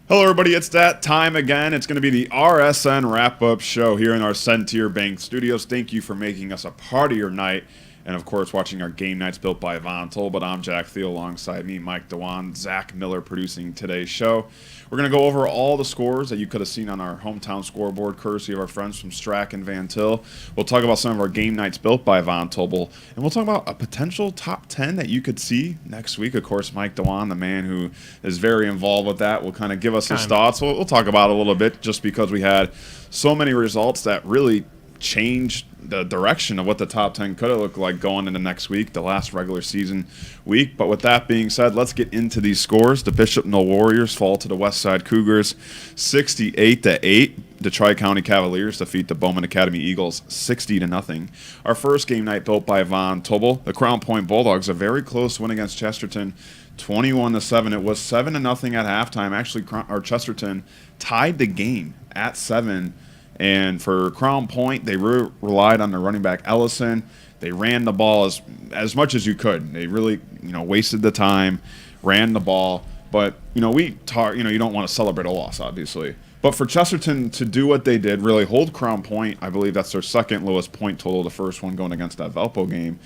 Hello, everybody. It's that time again. It's going to be the RSN wrap-up show here in our Centier Bank studios. Thank you for making us a part of your night. And, of course, watching our game nights built by Von Toll. But I'm Jack Thiel alongside me, Mike Dewan, Zach Miller producing today's show. We're going to go over all the scores that you could have seen on our hometown scoreboard, courtesy of our friends from Strack and Van Til. We'll talk about some of our game nights built by Von Tobel. And we'll talk about a potential top 10 that you could see next week. Of course, Mike Dewan, the man who is very involved with that, will kind of give us his thoughts. We'll talk about it a little bit just because we had so many results that really changed the direction of what the top 10 could have looked like going into next week, the last regular season week. But with that being said, let's get into these scores. The Bishop Knoll Warriors fall to the Westside Cougars 68-8. The Tri-County Cavaliers defeat the Bowman Academy Eagles 60-0. Our first game night built by Von Tobel. The Crown Point Bulldogs, a very close win against Chesterton, 21-7. It was 7-0 at halftime. Actually, Chesterton tied the game at 7. And for Crown Point, they relied on their running back Ellison. They ran the ball as much as you could. They really, wasted the time, ran the ball. But we talk. You don't want to celebrate a loss, obviously. But for Chesterton to do what they did, really hold Crown Point. I believe that's their second lowest point total. The first one going against that Valpo game.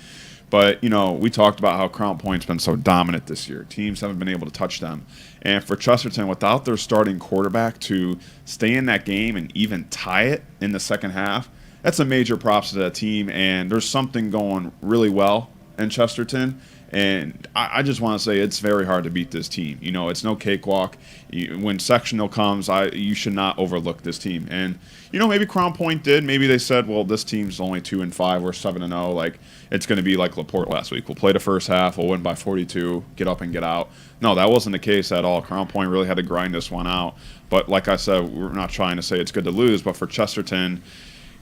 But, we talked about how Crown Point's been so dominant this year. Teams haven't been able to touch them. And for Chesterton, without their starting quarterback, to stay in that game and even tie it in the second half, that's a major props to that team. And there's something going really well in Chesterton. And I just want to say it's very hard to beat this team. It's no cakewalk. When sectional comes, you should not overlook this team. And, maybe Crown Point did. Maybe they said, well, this team's only 2-5. We're 7-0. Like, it's going to be like LaPorte last week. We'll play the first half. We'll win by 42, get up and get out. No, that wasn't the case at all. Crown Point really had to grind this one out. But like I said, we're not trying to say it's good to lose. But for Chesterton,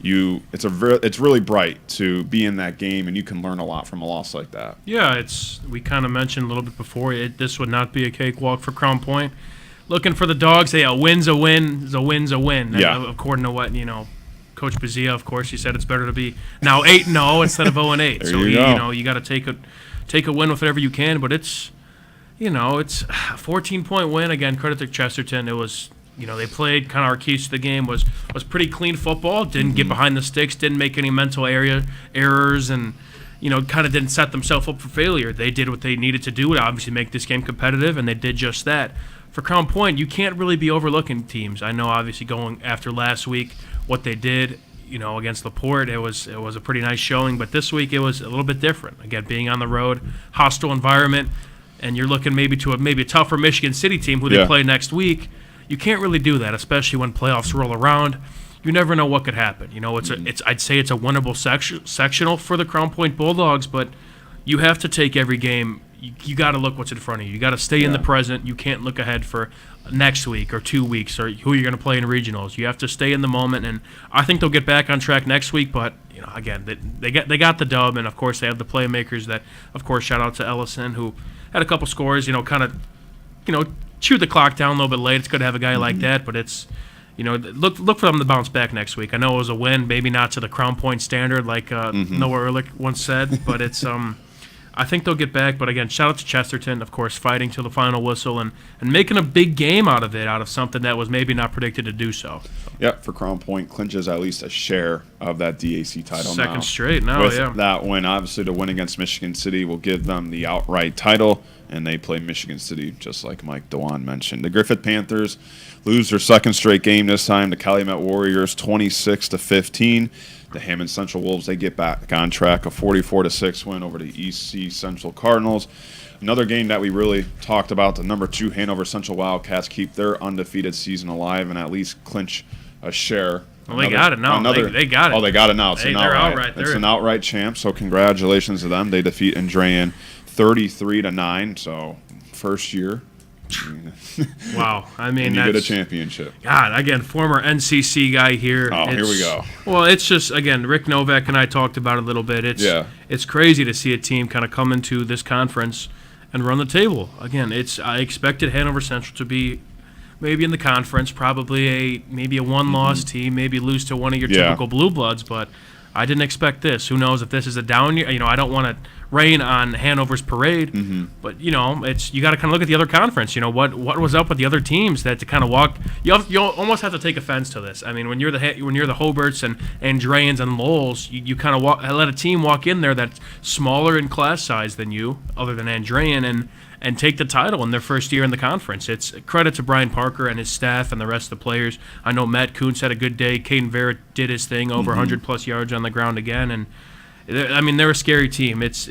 it's really bright to be in that game, and you can learn a lot from a loss like that. Yeah, we kind of mentioned a little bit before, this would not be a cakewalk for Crown Point. Looking for the Dogs, a win's a win, a win's a win. Yeah. According to what, Coach Bazia, of course, he said it's better to be now 8-0 instead of 0-8. There So you go. You got to take a win with whatever you can, but it's a 14-point win. Again, credit to Chesterton. It was, they played kind of our keys to the game was pretty clean football. Didn't get behind the sticks. Didn't make any mental errors, and kind of didn't set themselves up for failure. They did what they needed to do to obviously make this game competitive, and they did just that. For Crown Point, you can't really be overlooking teams. I know, obviously, going after last week, what they did, against LaPorte, it was a pretty nice showing. But this week, it was a little bit different. Again, being on the road, hostile environment, and you're looking maybe to a tougher Michigan City team who they play next week. You can't really do that, especially when playoffs roll around. You never know what could happen. I'd say it's a winnable sectional for the Crown Point Bulldogs, but you have to take every game. You got to look what's in front of you. You got to stay in the present. You can't look ahead for next week or 2 weeks or who you're going to play in regionals. You have to stay in the moment, and I think they'll get back on track next week. But again, they got the dub, and of course they have the playmakers. That, of course, shout out to Ellison, who had a couple scores. Kind of chewed the clock down a little bit late. It's good to have a guy like that, but it's look for them to bounce back next week. I know it was a win, maybe not to the Crown Point standard like Noah Ehrlich once said, but it's I think they'll get back. But again, shout out to Chesterton, of course, fighting till the final whistle and making a big game out of something that was maybe not predicted to do so. Yeah, for Crown Point, clinches at least a share of that DAC title now. Second straight now, With that win, obviously, the win against Michigan City will give them the outright title, and they play Michigan City, just like Mike Dewan mentioned. The Griffith Panthers lose their second straight game this time. The Calumet Warriors, 26-15. The Hammond Central Wolves, they get back on track, a 44-6 win over the EC Central Cardinals. Another game that we really talked about, the number 2 Hanover Central Wildcats keep their undefeated season alive and at least clinch a share. Well, they got it now. They got it. Oh, they got it now. It's they're outright. It's an outright champ, so congratulations to them. They defeat Andrean 33-9, so first year. Wow. I mean, and you get a championship. God, again, former NCC guy here. Oh, here we go. Well, it's just, again, Rick Novak and I talked about it a little bit. It's crazy to see a team kind of come into this conference and run the table. Again, I expected Hanover Central to be maybe in the conference, probably maybe a one-loss team, maybe lose to one of your typical Blue Bloods, but I didn't expect this. Who knows if this is a down year? I don't want to rain on Hanover's parade. But you know, you got to kind of look at the other conference. You know, what was up with the other teams that to kind of walk. You almost have to take offense to this. I mean, when you're the Hobarts and Andreans and Lowells, you kind of let a team walk in there that's smaller in class size than you, other than Andrean, and take the title in their first year in the conference. It's credit to Brian Parker and his staff and the rest of the players. I know Matt Kuntz had a good day. Caden Verrett did his thing, over 100-plus yards on the ground again. And, I mean, they're a scary team. It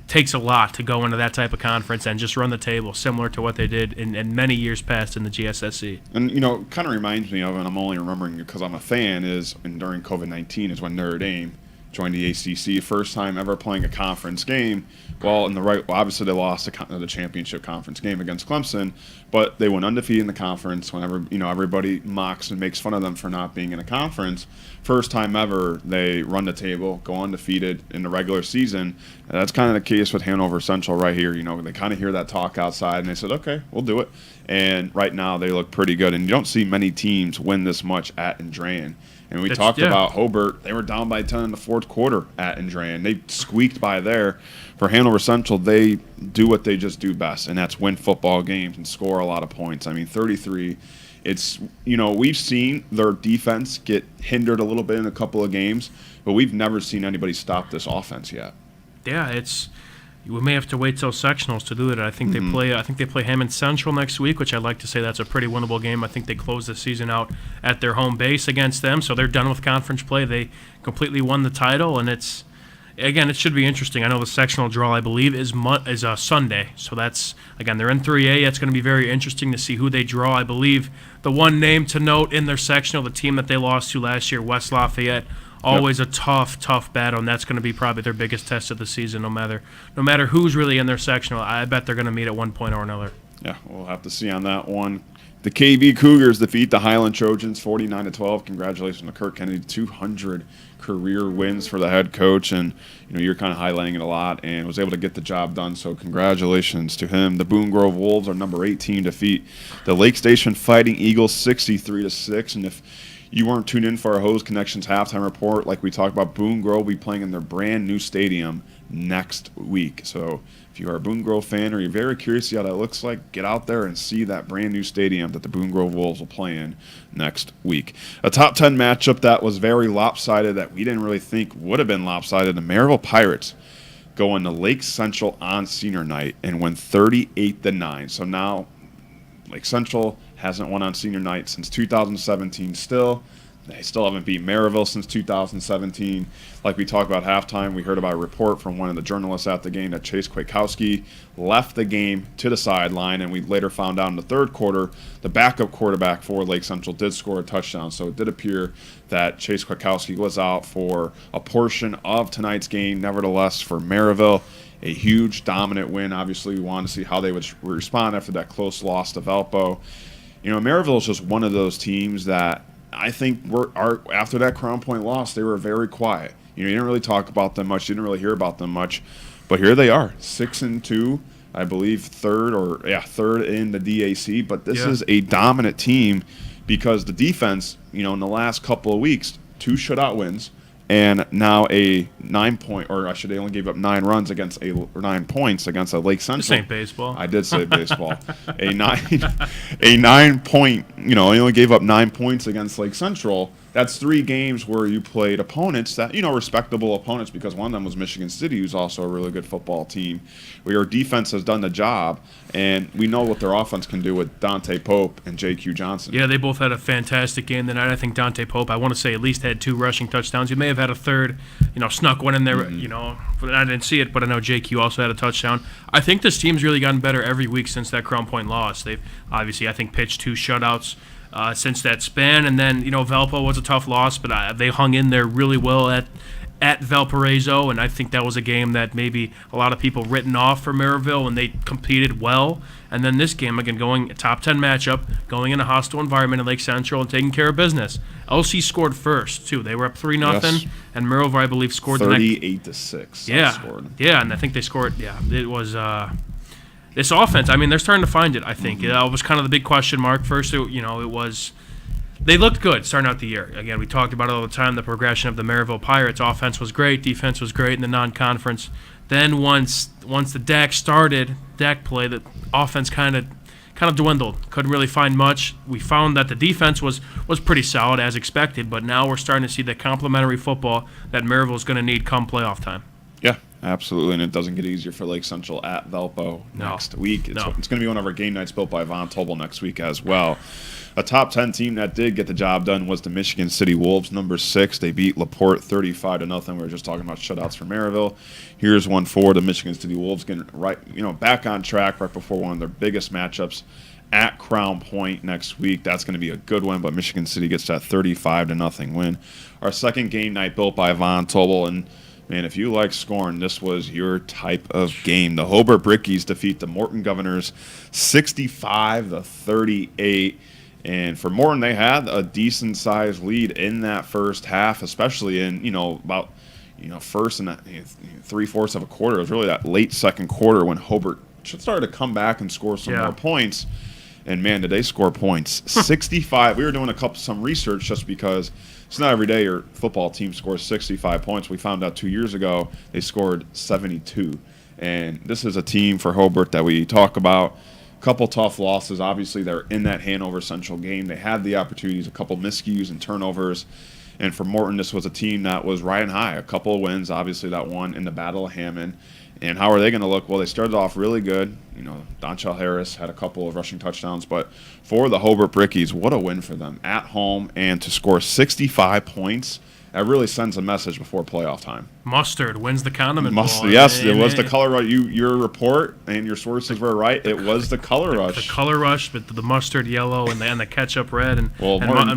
takes a lot to go into that type of conference and just run the table, similar to what they did in many years past in the GSSC. And, you know, kind of reminds me of, and I'm only remembering because I'm a fan, and during COVID-19 is when Notre Dame joined the ACC, first time ever playing a conference game. Well, obviously they lost the championship conference game against Clemson, but they went undefeated in the conference. Whenever everybody mocks and makes fun of them for not being in a conference, first time ever they run the table, go undefeated in the regular season. And that's kind of the case with Hanover Central right here. You know, they kind of hear that talk outside, and they said, "Okay, we'll do it." And right now they look pretty good, and you don't see many teams win this much at Andrean. And we talked about Hobart. They were down by 10 in the fourth quarter at Andrean. They squeaked by there. For Hanover Central, they do what they just do best, and that's win football games and score a lot of points. I mean, 33. It's, we've seen their defense get hindered a little bit in a couple of games, but we've never seen anybody stop this offense yet. Yeah, we may have to wait till sectionals to do it. I think they play Hammond Central next week, which I'd like to say that's a pretty winnable game. I think they close the season out at their home base against them, so they're done with conference play. They completely won the title, and it should be interesting. I know the sectional draw, I believe, is Sunday, so that's, again, they're in 3A. It's going to be very interesting to see who they draw. I believe the one name to note in their sectional, the team that they lost to last year, West Lafayette. Always a tough battle, and that's going to be probably their biggest test of the season. No matter who's really in their sectional, I bet they're going to meet at one point or another. Yeah, we'll have to see on that one. The KV Cougars defeat the Highland Trojans 49-12. Congratulations to Kirk Kennedy, 200 career wins for the head coach, and you're kind of highlighting it a lot, and was able to get the job done. So congratulations to him. The Boone Grove Wolves are number 18, defeat the Lake Station Fighting Eagles 63-6, and if you weren't tuned in for our Hose Connections halftime report, like we talked about, Boone Grove will be playing in their brand new stadium next week. So if you are a Boone Grove fan or you're very curious to see how that looks like, get out there and see that brand new stadium that the Boone Grove Wolves will play in next week. A top 10 matchup that was very lopsided that we didn't really think would have been lopsided. The Maryville Pirates go into Lake Central on senior night and win 38-9. So now Lake Central hasn't won on senior night since 2017 still. They still haven't beat Maryville since 2017. Like we talked about halftime, we heard about a report from one of the journalists at the game that Chase Kwiatkowski left the game to the sideline, and we later found out in the third quarter the backup quarterback for Lake Central did score a touchdown. So it did appear that Chase Kwiatkowski was out for a portion of tonight's game. Nevertheless, for Maryville, a huge dominant win. Obviously, we wanted to see how they would respond after that close loss to Valpo. Maryville is just one of those teams that I think after that Crown Point loss, they were very quiet. You didn't really talk about them much. You didn't really hear about them much. But here they are, 6-2, I believe third in the DAC. But this is a dominant team because the defense, in the last couple of weeks, 2 shutout wins. And now a 9-point, or I should they only gave up 9 runs against 9 points against a Lake Central. This ain't baseball. I did say baseball. a 9-point, they only gave up 9 points against Lake Central. That's 3 games where you played opponents that, respectable opponents, because one of them was Michigan City, who's also a really good football team, where your defense has done the job, and we know what their offense can do with Dante Pope and J.Q. Johnson. Yeah, they both had a fantastic game tonight. I think Dante Pope, I want to say, at least had 2 rushing touchdowns. He may have had a third, snuck one in there, but I didn't see it, but I know J.Q. also had a touchdown. I think this team's really gotten better every week since that Crown Point loss. They've obviously, I think, pitched 2 shutouts since that span, and then Valpo was a tough loss, but they hung in there really well at Valparaiso, and I think that was a game that maybe a lot of people written off for Maryville, and they competed well. And then this game, again, going a top 10 matchup, going in a hostile environment in Lake Central and taking care of business. LC scored first too. They were up 3-0, yes. And Maryville, I believe, scored 38-6. Yeah, and I think they scored. Yeah, it was. This offense, I mean, they're starting to find it, I think. That was kind of the big question mark. First, it was they looked good starting out the year. Again, we talked about it all the time, the progression of the Maryville Pirates. Offense was great, defense was great in the non-conference. Then once the Dak play, the offense kind of dwindled. Couldn't really find much. We found that the defense was pretty solid as expected, but now we're starting to see the complementary football that Maryville's going to need come playoff time. Yeah, absolutely, and it doesn't get easier for Lake Central at Valpo next week. It's going to be one of our game nights built by Von Tobel next week as well. A top 10 team that did get the job done was the Michigan City Wolves, number 6. They beat LaPorte 35-0. We were just talking about shutouts for Maryville. Here's one for the Michigan City Wolves, getting back on track right before one of their biggest matchups at Crown Point next week. That's going to be a good one, but Michigan City gets that 35-0 win. Our second game night built by Von Tobel, and man, if you like scoring, this was your type of game. The Hobart Brickies defeat the Morton Governors 65-38. And for Morton, they had a decent-sized lead in that first half, especially in, first and 3/4 of a quarter. It was really that late second quarter when Hobart started to come back and score some more points. And, man, did they score points. 65. We were doing some research just because it's not every day your football team scores 65 points. We found out 2 years ago they scored 72. And this is a team for Hobart that we talk about. Couple tough losses. Obviously, they're in that Hanover Central game. They had the opportunities, a couple miscues and turnovers. And for Morton, this was a team that was riding high. A couple of wins, obviously, that won in the Battle of Hammond. And how are they going to look? Well, they started off really good. Donchell Harris had a couple of rushing touchdowns. But for the Hobart Brickies, what a win for them at home. And to score 65 points, that really sends a message before playoff time. Mustard wins the condiment ball. Yes, it was the color rush. Your report and your sources were right. It was the color rush. The color rush, but the mustard yellow and the ketchup red, and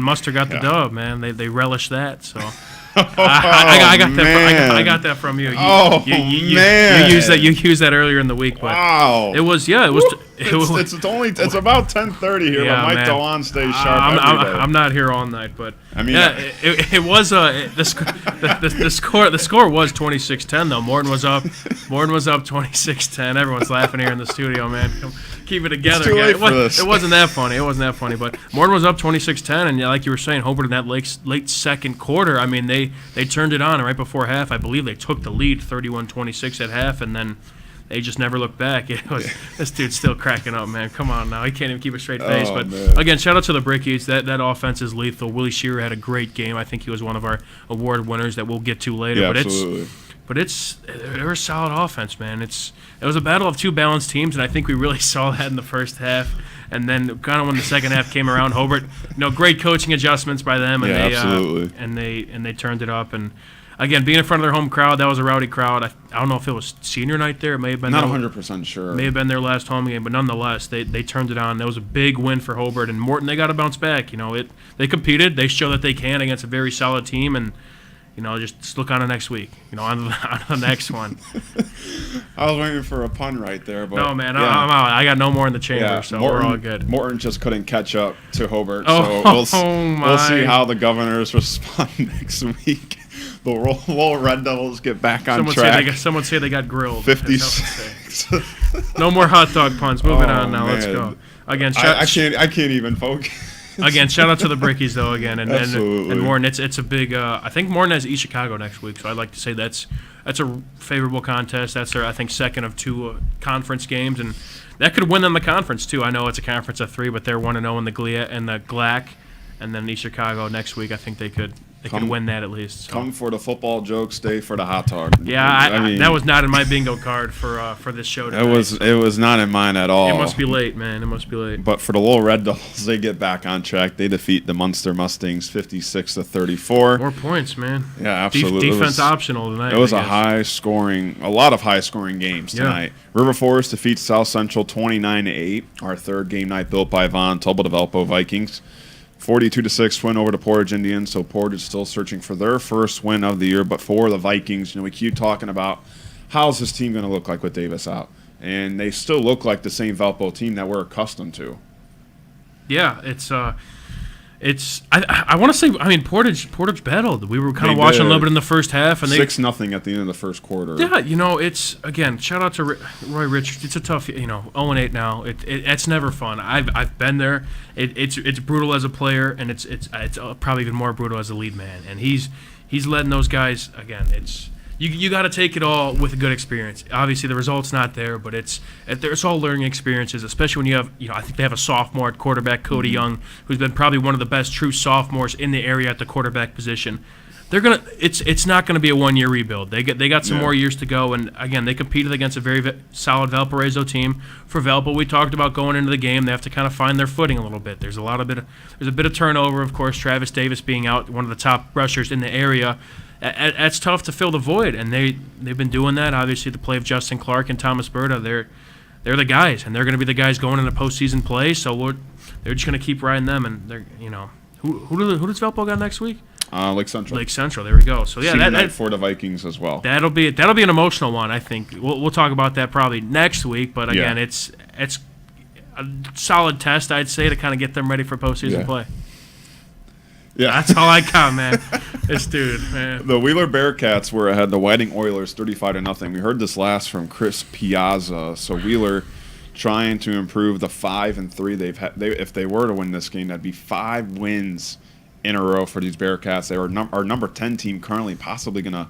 Mustard got the dub, man. They relished that. So I got that from you. Man, you used that earlier in the week. But wow, it was. It's about 10:30 here, but Mike Dewan stays sharp every day. I'm not here all night, but I mean, it was the score was 26-10 though. Morton was up 26-10. Everyone's laughing here in the studio, man. Keep it together. It's too late for this. It wasn't that funny. But Morton was up 26-10, and like you were saying, Hobart in that late second quarter, I mean, they turned it on, and right before half, I believe they took the lead 31-26 at half, and then they just never looked back. It was this dude's still cracking up, man. Come on now, he can't even keep a straight face. But man. Again, shout out to the Brickies. That offense is lethal. Willie Shearer had a great game. I think he was one of our award winners that we'll get to later. Yeah, but absolutely. They're a solid offense, man. It was a battle of two balanced teams, and I think we really saw that in the first half. And then kind of when the second half came around, Hobart, great coaching adjustments by them, and absolutely. And they turned it up. And again, being in front of their home crowd, that was a rowdy crowd. I don't know if it was senior night there. It may have been not 100% sure. May have been their last home game, but nonetheless, they turned it on. That was a big win for Hobart, and Morton. They got to bounce back. They competed. They showed that they can against a very solid team, and just look on to next week. On the next one. I was waiting for a pun right there, but no, man, I'm out. I got no more in the chamber, so we're all good. Morton just couldn't catch up to Hobart, so we'll see how the Governors respond next week. The Roll Red Devils get back on track. Someone say they got grilled. 56. No more hot dog puns. Moving on now. Man. Let's go. Again, I can't even focus. Again, shout out to the Brickies though. Again, Absolutely. and Morton. It's a big. I think Morton has East Chicago next week, so I'd like to say that's a favorable contest. That's their second of two conference games, and that could win them the conference too. I know it's a conference of 3, but they're 1-0 in the GLAC, and then East Chicago next week. I think they could win that at least. So. Come for the football joke, stay for the hot dog. Yeah, I mean, that was not in my bingo card for this show today. It was not in mine at all. It must be late, man. It must be late. But for the Lowell Red Devils, they get back on track. They defeat the Munster Mustangs 56-34. More points, man. Yeah, absolutely. Defense optional tonight. It was a lot of high scoring games tonight. Yeah. River Forest defeats South Central 29-8. Our third game night built by Von Tobel, the Valpo Vikings. 42-6 win over the Portage Indians, so Portage still searching for their first win of the year. But for the Vikings, we keep talking about how's this team going to look like with Davis out, and they still look like the same Valpo team that we're accustomed to. Yeah, I want to say, I mean, Portage battled. We were kind of watching a little bit in the first half, and 6-0 at the end of the first quarter. Yeah, it's again, shout out to Roy Richards. It's a tough, 0-8 now. It's never fun. I've been there. It's brutal as a player, and it's probably even more brutal as a lead man. And he's letting those guys again. you got to take it all with a good experience. Obviously, the result's not there, but it's all learning experiences, especially when you have, I think they have a sophomore at quarterback, Cody Young, who's been probably one of the best true sophomores in the area at the quarterback position. It's not gonna be a 1-year rebuild. They got some more years to go, and again, they competed against a very solid Valparaiso team. For Valpo, we talked about going into the game, they have to kind of find their footing a little bit. There's a bit of turnover, of course. Travis Davis being out, one of the top rushers in the area. That's tough to fill the void, and they've been doing that. Obviously, the play of Justin Clark and Thomas Berta, they're the guys, and they're going to be the guys going into postseason play. So they're just going to keep riding them, and they're who does Valpo got next week? Lake Central. Lake Central. There we go. So yeah, that for the Vikings as well. That'll be an emotional one. I think we'll talk about that probably next week. But again, it's a solid test, I'd say, to kind of get them ready for postseason play. Yeah, that's all I got, man. This dude, man. The Wheeler Bearcats were ahead the Whiting Oilers 35-0. We heard this last from Chris Piazza. So Wheeler trying to improve the 5-3 they've had. If they were to win this game, that'd be 5 wins in a row for these Bearcats. They are our number 10 team currently, possibly going to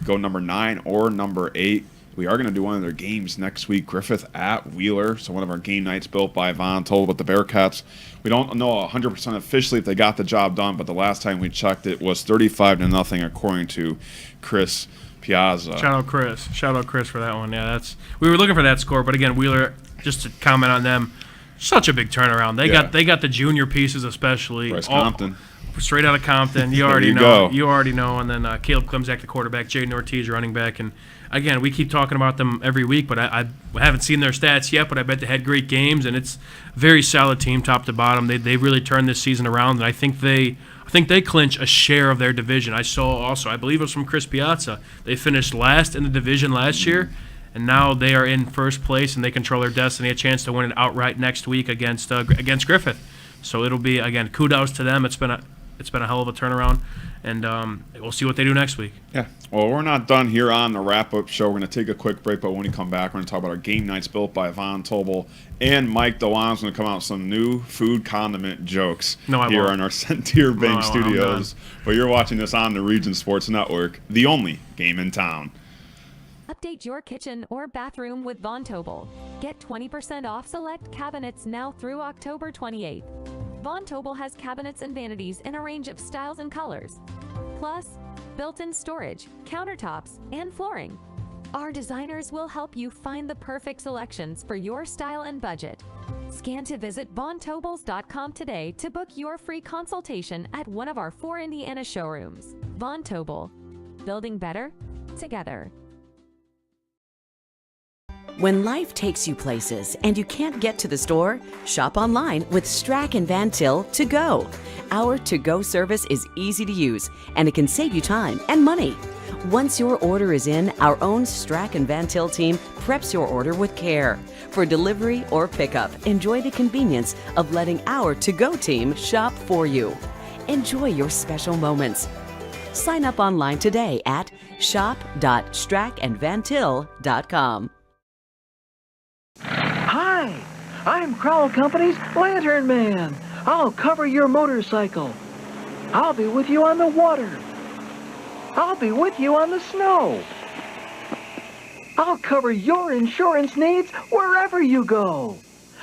go number 9 or number 8. We are going to do one of their games next week, Griffith at Wheeler. So one of our game nights built by Von told about the Bearcats. We don't know 100% officially if they got the job done, but the last time we checked it was 35-0 according to Chris Piazza. Shout out Chris for that one. Yeah, we were looking for that score, but again, Wheeler, just to comment on them, such a big turnaround. They got the junior pieces, especially Bryce Compton. Straight out of Compton. You already know. You already know. And then Caleb Klimzak, the quarterback, Jaden Ortiz, running back. And again, we keep talking about them every week, but I haven't seen their stats yet, but I bet they had great games, and it's a very solid team top to bottom. They really turned this season around, and I think they clinch a share of their division. I saw also, I believe it was from Chris Piazza, they finished last in the division last year, and now they are in first place, and they control their destiny, a chance to win it outright next week against Griffith. So it'll be, again, kudos to them. It's been a hell of a turnaround, and we'll see what they do next week. Yeah. Well, we're not done here on the wrap-up show. We're going to take a quick break, but when we come back, we're going to talk about our game nights built by Von Tobel, and Mike DeWan's going to come out with some new food condiment jokes here on our Centier Bank Studios. But you're watching this on the Region Sports Network, the only game in town. Update your kitchen or bathroom with Von Tobel. Get 20% off select cabinets now through October 28th. Von Tobel has cabinets and vanities in a range of styles and colors, plus built-in storage, countertops, and flooring. Our designers will help you find the perfect selections for your style and budget. Scan to visit VonTobels.com today to book your free consultation at one of our 4 Indiana showrooms. Von Tobel, building better together. When life takes you places and you can't get to the store, shop online with Strack and Van Til To Go. Our to-go service is easy to use, and it can save you time and money. Once your order is in, our own Strack and Van Til team preps your order with care. For delivery or pickup, enjoy the convenience of letting our to-go team shop for you. Enjoy your special moments. Sign up online today at shop.strackandvantil.com. Hi, I'm Crowell Company's Lantern Man. I'll cover your motorcycle. I'll be with you on the water. I'll be with you on the snow. I'll cover your insurance needs wherever you go.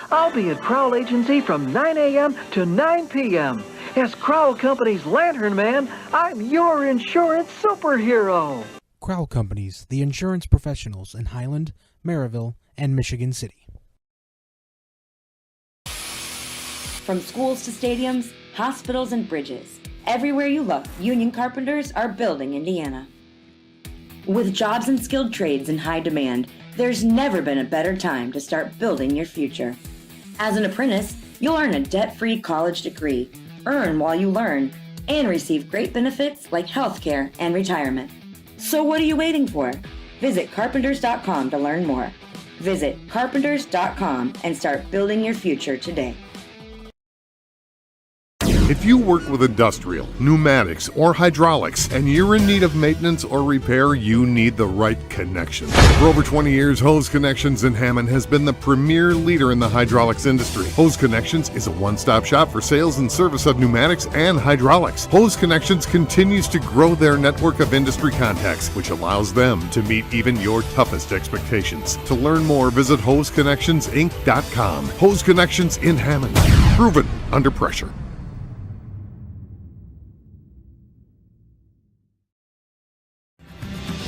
I'll be at Crowell Agency from 9 a.m. to 9 p.m. As Crowell Company's Lantern Man, I'm your insurance superhero. Crowell Companies, the insurance professionals in Highland, Maryville, and Michigan City. From schools to stadiums, hospitals and bridges, everywhere you look, union carpenters are building Indiana. With jobs and skilled trades in high demand, there's never been a better time to start building your future. As an apprentice, you'll earn a debt-free college degree, earn while you learn, and receive great benefits like healthcare and retirement. So what are you waiting for? Visit carpenters.com to learn more. Visit carpenters.com and start building your future today. If you work with industrial, pneumatics, or hydraulics, and you're in need of maintenance or repair, you need the right connection. For over 20 years, Hose Connections in Hammond has been the premier leader in the hydraulics industry. Hose Connections is a one-stop shop for sales and service of pneumatics and hydraulics. Hose Connections continues to grow their network of industry contacts, which allows them to meet even your toughest expectations. To learn more, visit HoseConnectionsInc.com. Hose Connections in Hammond. Proven under pressure.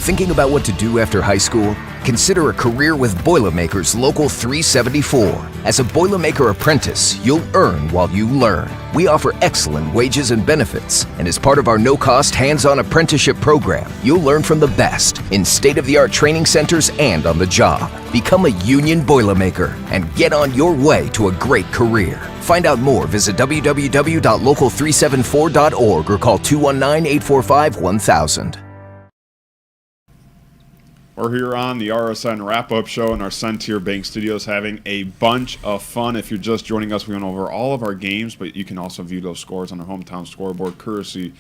Thinking about what to do after high school? Consider a career with Boilermakers Local 374. As a Boilermaker apprentice, you'll earn while you learn. We offer excellent wages and benefits, and as part of our no-cost hands-on apprenticeship program, you'll learn from the best in state-of-the-art training centers and on the job. Become a union Boilermaker and get on your way to a great career. Find out more, visit www.local374.org or call 219-845-1000. We're here on the RSN wrap-up show in our Centier Bank Studios, having a bunch of fun. If you're just joining us, we went over all of our games, but you can also view those scores on our hometown scoreboard, courtesy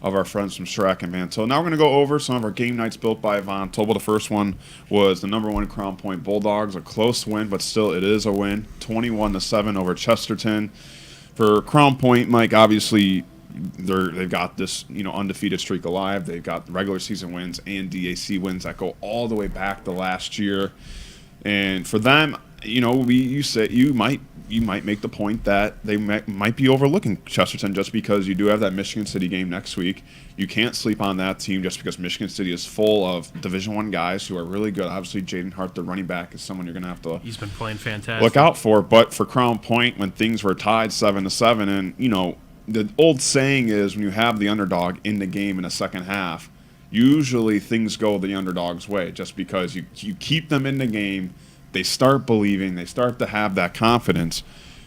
of our friends from Strack and Van Til. Now we're going to go over some of our game nights built by Von Tobel. The first one was the #1 Crown Point Bulldogs, a close win, but still it is a win, 21-7 over Chesterton. For Crown Point, Mike, obviously they've got this undefeated streak alive. They've got regular season wins and DAC wins that go all the way back to last year. And for them, you might make the point that they might be overlooking Chesterton just because you do have that Michigan City game next week. You can't sleep on that team just because Michigan City is full of Division I guys who are really good. Obviously, Jaden Hart, the running back, is someone you're going to have to He's been playing fantastic. look out for. But for Crown Point, when things were tied 7-7, and the old saying is when you have the underdog in the game in the second half, usually things go the underdog's way just because you keep them in the game. They start believing. They start to have that confidence.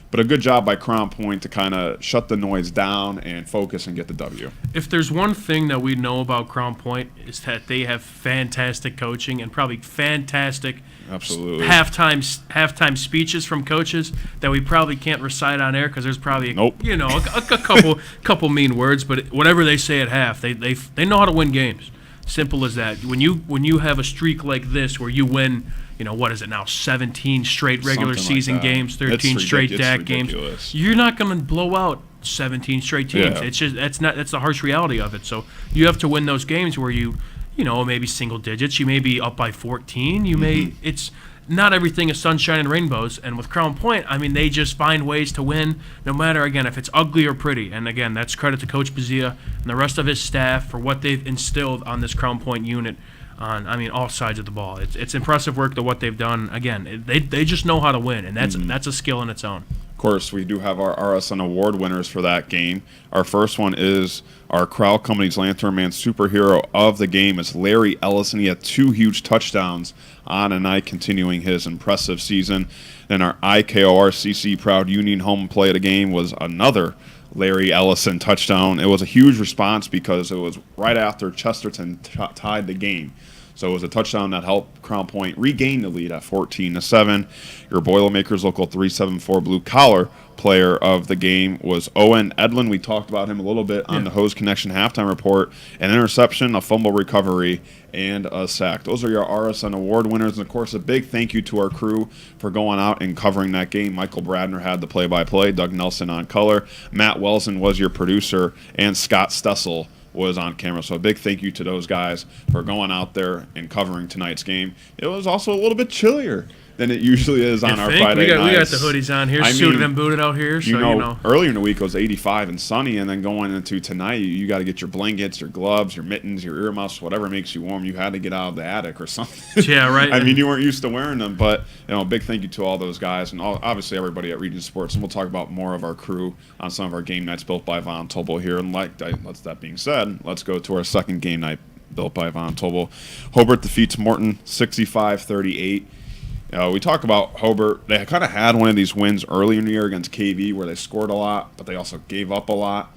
But a good job by Crown Point to kind of shut the noise down and focus and get the W. If there's one thing that we know about Crown Point is that they have fantastic coaching and probably fantastic Absolutely. halftime speeches from coaches that we probably can't recite on air because there's probably Nope. a couple mean words, but whatever they say at half, they know how to win games. Simple as that. When you have a streak like this where you win, what is it now, 17 straight regular Something season like that. games, 13 straight DAC games, you're not going to blow out 17 straight teams. Yeah. It's just that's the harsh reality of it. So you have to win those games where you maybe single digits, you may be up by 14, it's not everything is sunshine and rainbows. And with Crown Point, they just find ways to win no matter, again, if it's ugly or pretty. And again, that's credit to Coach Bazia and the rest of his staff for what they've instilled on this Crown Point unit on, all sides of the ball. It's impressive work to what they've done. Again, they just know how to win, and that's a skill in its own. Of course, we do have our RSN award winners for that game. Our first one is our Crowell Company's Lantern Man superhero of the game is Larry Ellison. He had 2 huge touchdowns on a night, continuing his impressive season. Then our IKORCC Proud Union home play of the game was another Larry Ellison touchdown. It was a huge response because it was right after Chesterton tied the game. So it was a touchdown that helped Crown Point regain the lead at 14-7. Your Boilermakers Local 374 blue collar player of the game was Owen Edlin. We talked about him a little bit on the Hose Connection halftime report. An interception, a fumble recovery, and a sack. Those are your RSN award winners. And, of course, a big thank you to our crew for going out and covering that game. Michael Bradner had the play-by-play. Doug Nelson on color. Matt Welson was your producer. And Scott Stessel was on camera. So a big thank you to those guys for going out there and covering tonight's game. It was also a little bit chillier than it usually is on our Friday nights. We got the hoodies on here, suited and booted out here. So, earlier in the week it was 85 and sunny, and then going into tonight, you got to get your blankets, your gloves, your mittens, your earmuffs, whatever makes you warm. You had to get out of the attic or something. Yeah, right. You weren't used to wearing them, but big thank you to all those guys and obviously everybody at Region Sports. And we'll talk about more of our crew on some of our game nights built by Von Tobel here. And that being said, let's go to our second game night built by Von Tobel. Hobart defeats Morton 65-38. We talk about Hobart. They kind of had one of these wins early in the year against KV where they scored a lot, but they also gave up a lot.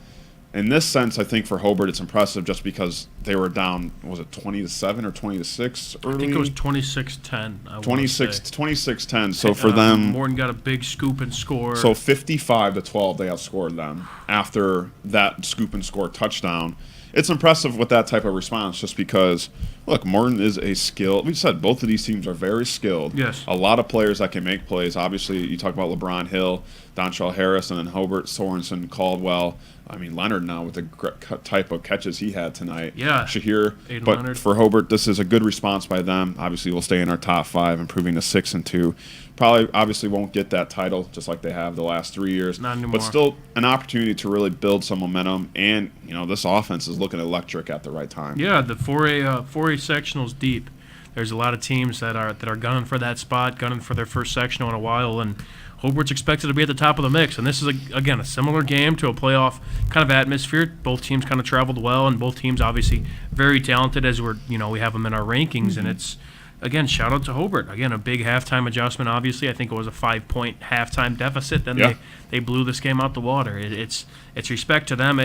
in this sense, I think for Hobart it's impressive just because they were down, was it 20-7 or 20-6 early? I think it was 26-10. 26-10. So for them, Morton got a big scoop and score. So 55-12, they outscored them after that scoop and score touchdown. It's impressive with that type of response just because, look, Morton is a skilled. We said both of these teams are very skilled. Yes. A lot of players that can make plays. Obviously, you talk about LeBron Hill, Dontrell Harris, and then Hobart, Sorensen, Caldwell. I mean, Leonard now with the type of catches he had tonight. Yeah. Shahir. Aiden But Leonard. for Hobart, this is a good response by them. Obviously, we'll stay in our top 5, improving to 6-2. Probably, obviously, won't get that title just like they have the last 3 years. Not anymore. But still, an opportunity to really build some momentum. And, you know, this offense is looking electric at the right time. Yeah, the 4A sectional's deep. There's a lot of teams that are gunning for that spot, gunning for their first sectional in a while, and Hobart's expected to be at the top of the mix. And this is, again, a similar game to a playoff kind of atmosphere. Both teams kind of traveled well, and both teams obviously very talented as we have them in our rankings. And it's, again, shout out to Hobart. Again, a big halftime adjustment, obviously. I think it was a 5-point halftime deficit. Then they blew this game out the water. It's respect to them.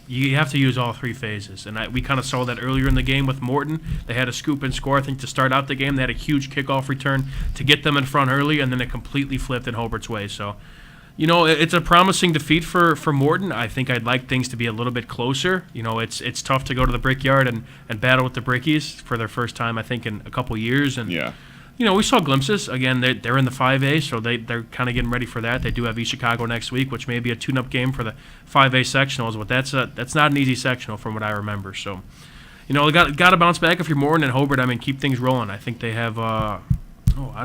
You have to use all 3 phases. And we kind of saw that earlier in the game with Morton. They had a scoop and score, I think, to start out the game. They had a huge kickoff return to get them in front early, and then it completely flipped in Hobart's way. So, it's a promising defeat for Morton. I think I'd like things to be a little bit closer. It's tough to go to the Brickyard and battle with the Brickies for their first time, I think, in a couple years. And we saw glimpses. Again, they're in the 5A, so they're kind of getting ready for that. They do have East Chicago next week, which may be a tune-up game for the 5A sectionals, but that's not an easy sectional from what I remember. So, they got to bounce back if you're Morton and Hobart. I mean, keep things rolling. I think they have I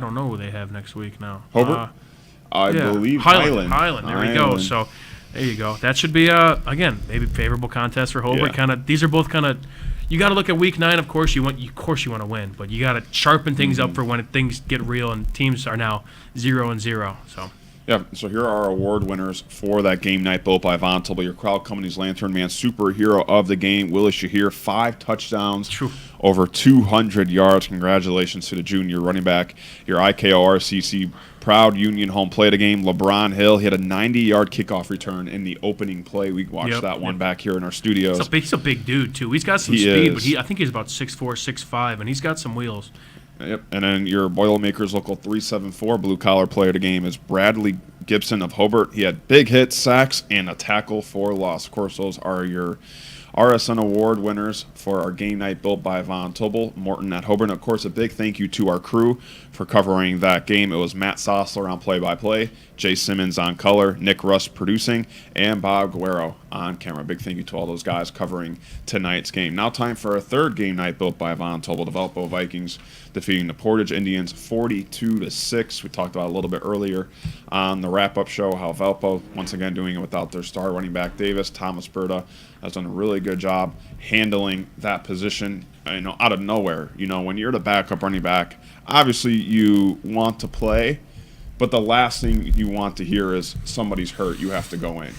don't know who they have next week now. Hobart? I believe Highland. There we go. So there you go. That should be, again, maybe favorable contest for Hobart. These are both kind of. You got to look at week 9. Of course, you want to win, but you got to sharpen things up for when things get real and teams are now 0-0. So. Yeah, so here are our award winners for that game night built by Von Tobel, your Crowd Company's Lantern Man superhero of the game, Willie Shahir, 5 touchdowns, over 200 yards. Congratulations to the junior running back, your IKORCC proud Union home play of the game, LeBron Hill. He had a 90-yard kickoff return in the opening play. We watched that one back here in our studios. He's a big dude, too. He's got some speed, but I think he's about 6'4", 6'5", and he's got some wheels. Yep, and then your Boilermakers Local 374 blue-collar player of the game is Bradley Gibson of Hobart. He had big hits, sacks, and a tackle for loss. Of course, those are your RSN award winners for our game night built by Von Tobel, Morton at Hobart. And, of course, a big thank you to our crew for covering that game. It was Matt Sossler on play-by-play, Jay Simmons on color, Nick Russ producing, and Bob Guerrero on camera. Big thank you to all those guys covering tonight's game. Now time for a third game night built by Von Tobel. The Valpo Vikings defeating the Portage Indians 42-6. We talked about it a little bit earlier on the wrap-up show how Valpo, once again doing it without their star running back Davis. Thomas Berta has done a really good job handling that position out of nowhere. When you're the backup running back, obviously you want to play, but the last thing you want to hear is somebody's hurt, you have to go in.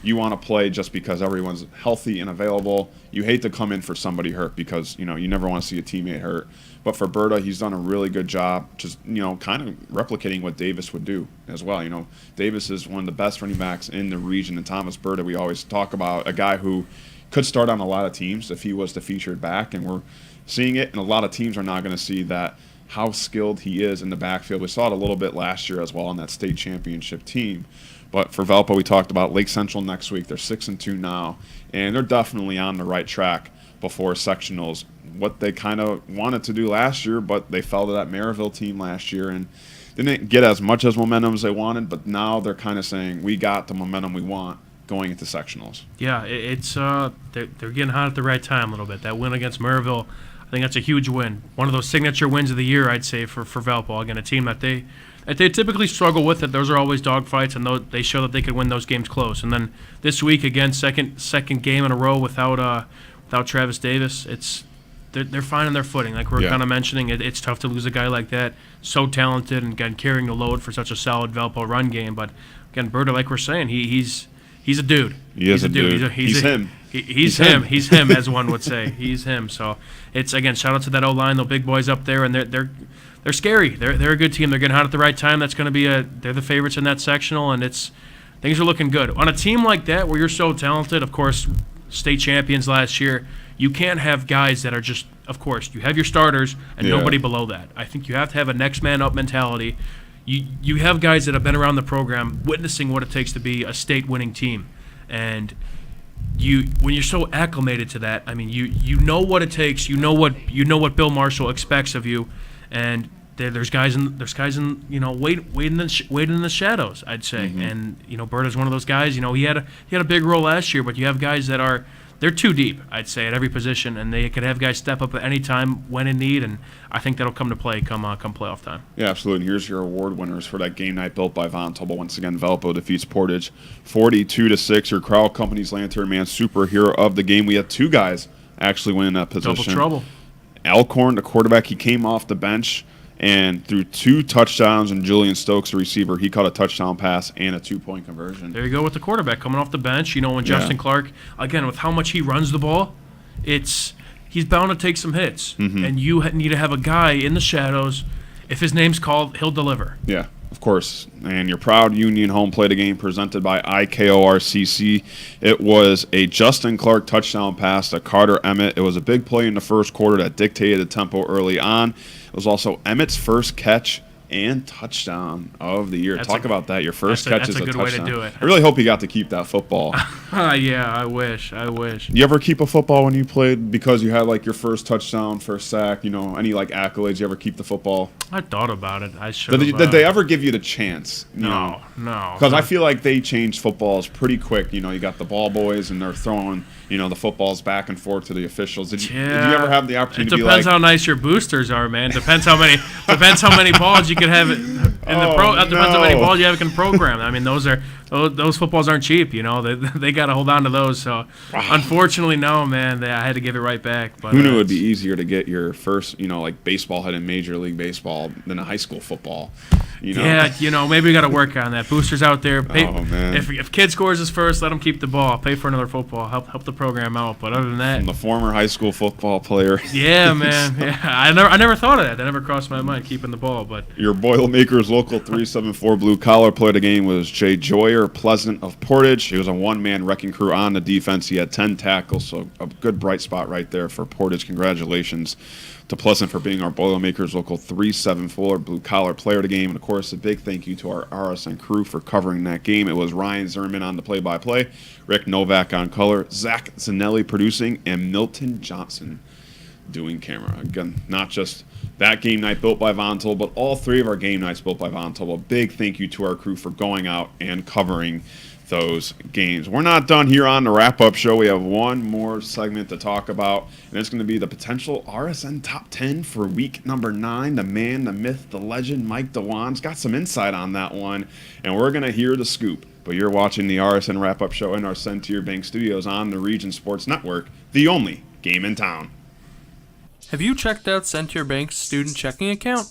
You want to play just because everyone's healthy and available. You hate to come in for somebody hurt because, you never want to see a teammate hurt. But for Berta, he's done a really good job just, kind of replicating what Davis would do as well. Davis is one of the best running backs in the region, and Thomas Berta, we always talk about a guy who could start on a lot of teams if he was the featured back, and we're seeing it, and a lot of teams are not going to see that, how skilled he is in the backfield. We saw it a little bit last year as well on that state championship team. But for Valpo, we talked about Lake Central next week. They're 6-2 now, and they're definitely on the right track before sectionals. What they kind of wanted to do last year, but they fell to that Maryville team last year and didn't get as much as momentum as they wanted. But now they're kind of saying, we got the momentum we want going into sectionals. Yeah, it's they're getting hot at the right time a little bit. That win against Maryville, I think that's a huge win. One of those signature wins of the year, I'd say, for Valpo. Again, a team that they typically struggle with. It. Those are always dogfights, and they show that they could win those games close. And then this week, again, second game in a row without Travis Davis, they're finding their footing. Like we're kind of mentioning, it's tough to lose a guy like that, so talented and again carrying the load for such a solid Valpo run game. But again, Berta, like we're saying, he's a dude. He's a dude. He's him. He's him. He's him, as one would say. He's him. So it's, again, shout out to that O-line, the big boys up there, and they're scary. They're a good team. They're getting hot at the right time. That's going to be they're the favorites in that sectional, and it's things are looking good. On a team like that where you're so talented, of course, state champions last year, you can't have guys that are just, of course, you have your starters and nobody below that. I think you have to have a next man up mentality. You have guys that have been around the program witnessing what it takes to be a state winning team. And when you're so acclimated to that, I mean, you know what it takes. You know what Bill Marshall expects of you, and there's guys in waiting in the shadows, I'd say. And Berta's one of those guys. He had a big role last year, but you have guys that they're too deep, I'd say, at every position, and they could have guys step up at any time when in need, and I think that'll come to play come playoff time. Yeah, absolutely. And here's your award winners for that game night built by Von Tobel. Once again, Valpo defeats Portage 42-6. Your Crowell Company's Lantern Man superhero of the game. We had two guys actually winning that position. Double trouble. Alcorn, the quarterback, he came off the bench and threw 2 touchdowns, and Julian Stokes, the receiver, he caught a touchdown pass and a 2-point conversion. There you go with the quarterback coming off the bench. When Justin Clark, again, with how much he runs the ball, he's bound to take some hits. And you need to have a guy in the shadows. If his name's called, he'll deliver. Yeah, of course. And your proud Union home play the game presented by IKORCC. It was a Justin Clark touchdown pass to Carter Emmett. It was a big play in the first quarter that dictated the tempo early on. It was also Emmett's first catch and touchdown of the year. Talk about that. Your first catch is a touchdown. That's a good way to do it. I really hope you got to keep that football. Yeah, I wish. You ever keep a football when you played because you had your first touchdown, first sack, any accolades? You ever keep the football? I thought about it. I should. Did they ever give you the chance? No. Because I feel like they changed footballs pretty quick. You got the ball boys and they're throwing the footballs back and forth to the officials. Did you ever have the opportunity? It depends how nice your boosters are, man. Depends how many balls you can have in the pro. It depends how many balls you can program. I mean, those footballs aren't cheap. They got to hold on to those. So unfortunately, no, man. I had to give it right back. But who knew it would be easier to get your first, baseball hit in Major League Baseball than a high school football? Yeah, maybe we got to work on that. Boosters out there. Man. If kid scores his first, let him keep the ball. Pay for another football. Help the program out. But other than that, from the former high school football player. Yeah, man. Yeah, I never thought of that. That never crossed my mind, keeping the ball. But your Boilermakers local 374 blue collar player of the game was Jay Joyer, Pleasant of Portage. He was a one-man wrecking crew on the defense. He had 10 tackles, so a good bright spot right there for Portage. Congratulations to Pleasant for being our Boilermakers local 374 blue collar player of the game. And of course, a big thank you to our RSN crew for covering that game. It was Ryan Zimmerman on the play-by-play, Rick Novak on color, Zach Zanelli producing, and Milton Johnson doing camera. Again, not just that game night built by Von Tobel, but all 3 of our game nights built by Von Tobel. Big thank you to our crew for going out and covering those games. We're not done here on the wrap-up show. We have one more segment to talk about, and it's going to be the potential RSN Top 10 for week number 9. The man, the myth, the legend, Mike DeWan's got some insight on that one, and we're going to hear the scoop. But you're watching the RSN wrap-up show in our Centier Bank studios on the Region Sports Network, the only game in town. Have you checked out Centier Bank's student checking account?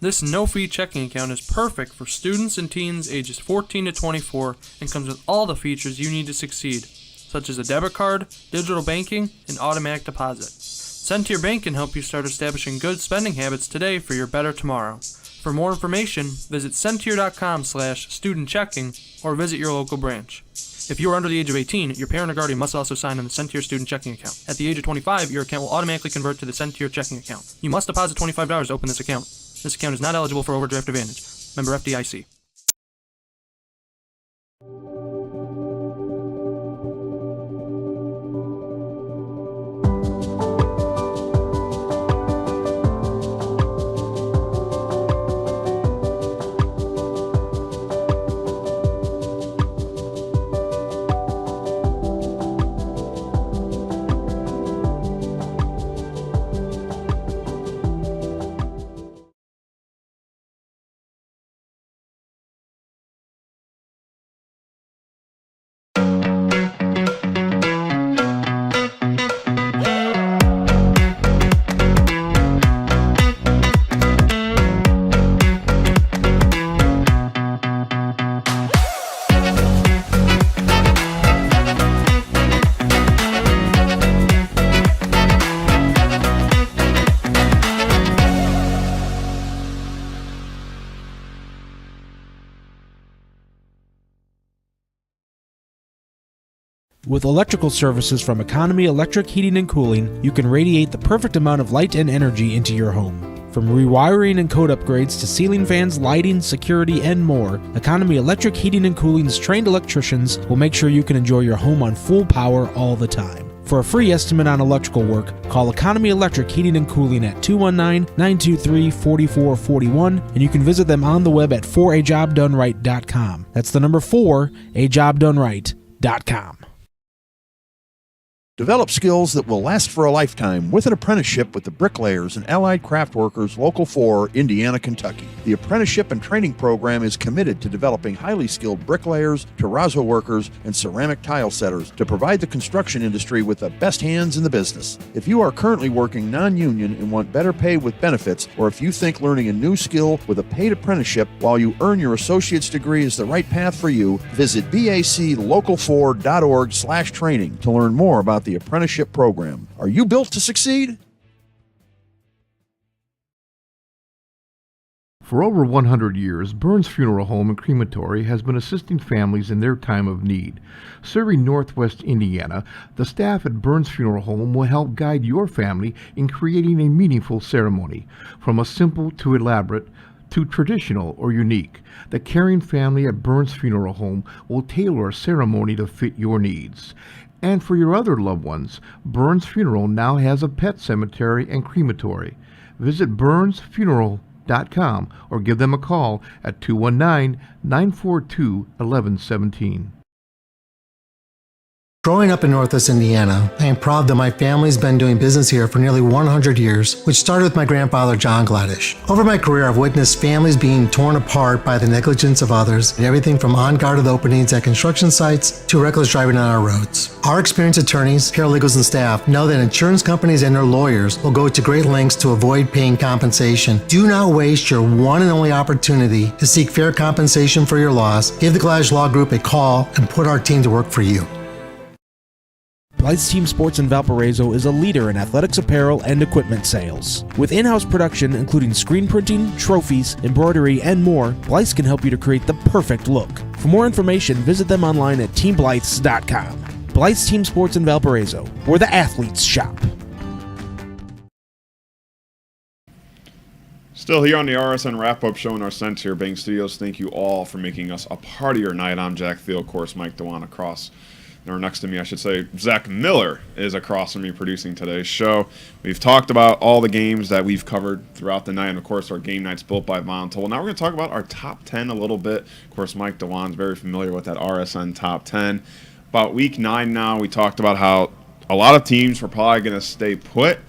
This no-fee checking account is perfect for students and teens ages 14 to 24 and comes with all the features you need to succeed, such as a debit card, digital banking, and automatic deposit. Centier Bank can help you start establishing good spending habits today for your better tomorrow. For more information, visit centier.com/student-checking or visit your local branch. If you are under the age of 18, your parent or guardian must also sign on the Centier student checking account. At the age of 25, your account will automatically convert to the Centier checking account. You must deposit $25 to open this account. This account is not eligible for overdraft advantage. Member FDIC. With electrical services from Economy Electric Heating and Cooling, you can radiate the perfect amount of light and energy into your home. From rewiring and code upgrades to ceiling fans, lighting, security, and more, Economy Electric Heating and Cooling's trained electricians will make sure you can enjoy your home on full power all the time. For a free estimate on electrical work, call Economy Electric Heating and Cooling at 219-923-4441, and you can visit them on the web at 4ajobdoneright.com. That's the number 4ajobdoneright.com. Develop skills that will last for a lifetime with an apprenticeship with the Bricklayers and Allied Craft Workers Local 4, Indiana, Kentucky. The apprenticeship and training program is committed to developing highly skilled bricklayers, terrazzo workers, and ceramic tile setters to provide the construction industry with the best hands in the business. If you are currently working non-union and want better pay with benefits, or if you think learning a new skill with a paid apprenticeship while you earn your associate's degree is the right path for you, visit baclocal4.org/training to learn more about the apprenticeship program. Are you built to succeed? For over 100 years, Burns Funeral Home and Crematory has been assisting families in their time of need. Serving Northwest Indiana, the staff at Burns Funeral Home will help guide your family in creating a meaningful ceremony. From a simple to elaborate, to traditional or unique, the caring family at Burns Funeral Home will tailor a ceremony to fit your needs. And for your other loved ones, Burns Funeral now has a pet cemetery and crematory. Visit burnsfuneral.com or give them a call at 219-942-1117. Growing up in Northwest Indiana, I am proud that my family's been doing business here for nearly 100 years, which started with my grandfather, John Gladish. Over my career, I've witnessed families being torn apart by the negligence of others, and everything from unguarded openings at construction sites to reckless driving on our roads. Our experienced attorneys, paralegals, and staff know that insurance companies and their lawyers will go to great lengths to avoid paying compensation. Do not waste your one and only opportunity to seek fair compensation for your loss. Give the Gladish Law Group a call and put our team to work for you. Blythe's Team Sports in Valparaiso is a leader in athletics apparel and equipment sales. With in-house production including screen printing, trophies, embroidery, and more, Blythe's can help you to create the perfect look. For more information, visit them online at teamblythes.com. Blythe's Team Sports in Valparaiso, where the athletes shop. Still here on the RSN Wrap-Up Show in our Center Bank Studios. Thank you all for making us a part of your night. I'm Jack Thiel, of course, Mike Dewan across, or next to me, I should say. Zach Miller is across from me producing today's show. We've talked about all the games that we've covered throughout the night, and of course, our game nights built by Von Toll. Now we're going to talk about our top 10 a little bit. Of course, Mike Dewan's very familiar with that RSN top 10. About week 9 now, we talked about how a lot of teams were probably going to stay put,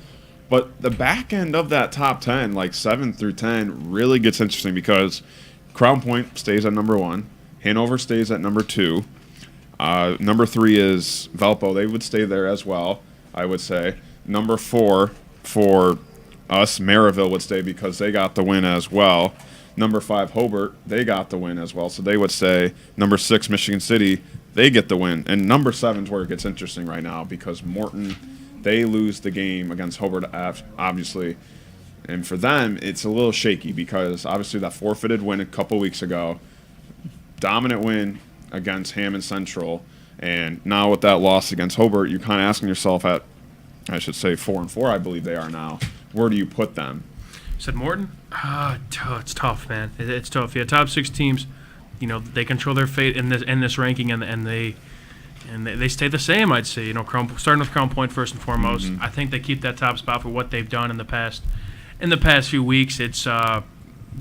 but the back end of that top 10, like 7 through 10, really gets interesting because Crown Point stays at number 1, Hanover stays at number 2, number 3 is Valpo. They would stay there as well, I would say. Number 4 for us, Maryville would stay because they got the win as well. Number 5, Hobart, they got the win as well, so they would stay. Number 6, Michigan City, they get the win. And number 7 is where it gets interesting right now because Morton, they lose the game against Hobart, obviously. And for them, it's a little shaky because obviously that forfeited win a couple weeks ago, dominant win against Hammond Central, and now with that loss against Hobart, you're kind of asking yourself at, I should say 4-4, I believe they are now. Where do you put them? You said Morton? It's tough, man. It's tough. Yeah, top 6 teams, you know, they control their fate in this ranking, and they stay the same. I'd say, you know, starting with Crown Point first and foremost. I think they keep that top spot for what they've done in the past few weeks. It's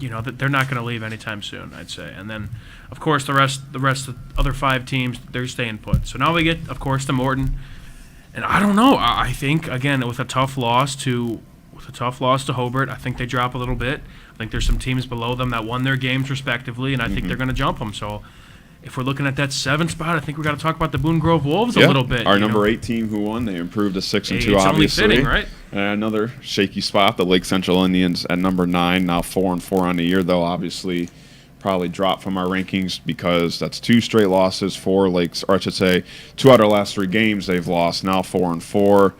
you know, they're not going to leave anytime soon, I'd say. And then, of course, the rest of the other 5 teams, they're staying put. So now we get, of course, to Morton. And I don't know. I think, again, with a tough loss to Hobart, I think they drop a little bit. I think there's some teams below them that won their games respectively, and I think they're going to jump them. So if we're looking at that 7th spot, I think we got to talk about the Boone Grove Wolves a little bit. Our number 8 team who won, they improved to 6-2, it's obviously. only fitting, right? Another shaky spot, the Lake Central Indians at number 9, now 4-4 on the year, though obviously probably dropped from our rankings because that's 2 straight losses for Lakes, or I should say 2 out of the last 3 games they've lost, now 4-4.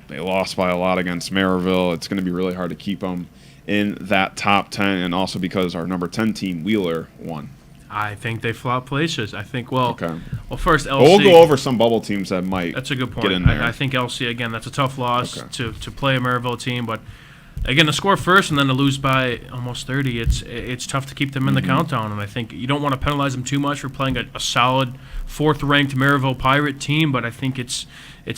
They lost by a lot against Maryville. It's going to be really hard to keep them in that top 10, and also because our number 10 team, Wheeler, won. I think they flop places. I think, well, Okay. first, LC. But we'll go over some bubble teams that might That's a good point. get in there. I think LC, again, that's a tough loss Okay. to play a Maryville team. But, again, to score first and then to lose by almost 30, it's tough to keep them in the countdown. And I think you don't want to penalize them too much for playing a solid fourth-ranked Maryville Pirate team. But I think it's